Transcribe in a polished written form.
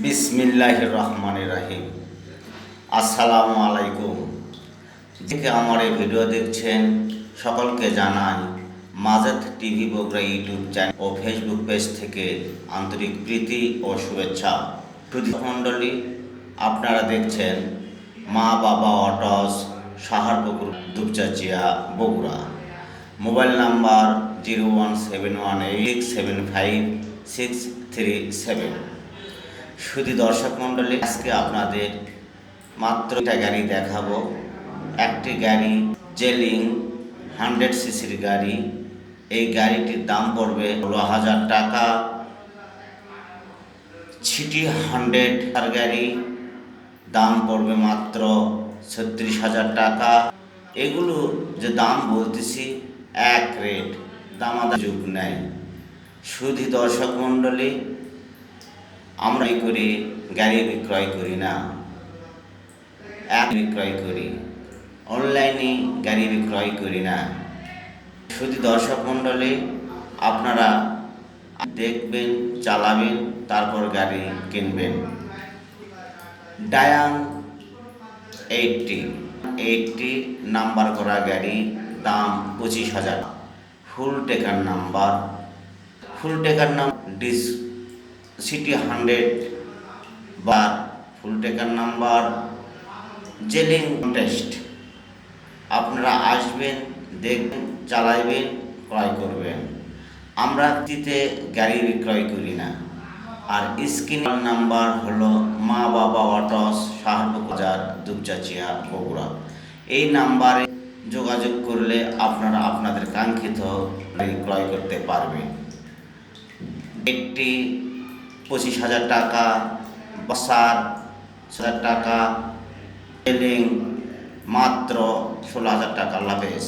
বিসমিল্লাহির রহমানির রহিম। আসসালামু আলাইকুম। যে আমার এই ভিডিও দেখছেন সকলকে জানাই Majed TV Bogura YouTube channel ও ফেসবুক পেজ থেকে আন্তরিক প্রীতি ও শুভেচ্ছা। সুধী মণ্ডলী, আপনারা দেখছেন মা বাবা oats, Saharpukur, Dupchanchia, Bogura. Mobile number 01718675637। শুধু দর্শক মণ্ডলী, আজকে আপনাদের মাত্র একটা গাড়ি দেখাবো। একটি গাড়ি জেলিং 100 সিসির গাড়ি। এই গাড়িটির দাম পড়বে 16,000 টাকা। সিটি 100 আর গাড়ি দাম পড়বে মাত্র 36,000 টাকা। এগুলো যে দাম বলতেছি এক রেট, দামাদামি যুগ নেই। শুধু দর্শক মণ্ডলী, আমরা করি গাড়ি বিক্রয় করি না, বিক্রয় করি, অনলাইনে গাড়ি বিক্রয় করি না। শুধু দর্শক মণ্ডলী, আপনারা দেখবেন, চালাবেন, তারপর গাড়ি কিনবেন। ডায়াং 80 নাম্বার করা গাড়ি, দাম 25,000। ফুল টেকার নাম্বার সিটি 100 বা ফুল টেকার নাম্বার জেলিং টেস্ট। আপনারা আসবেন, দেখবেন, চালাইবেন, ক্রয় করবেন। আমরা দিতে গাড়ি বিক্রয় করি না। আর স্ক্রিন নাম্বার হলো মা বাবা অটস, সাহারপুকুর, দুপচাচিয়া, বগুড়া। এই নাম্বারে যোগাযোগ করলে আপনারা আপনাদের কাঙ্ক্ষিত গাড়ি ক্রয় করতে পারবেন। একটি 25,000 টাকা, বসার 1,000 টাকা, জেলিং মাত্র 16,000 টাকা। আল্লাহ হাফেজ।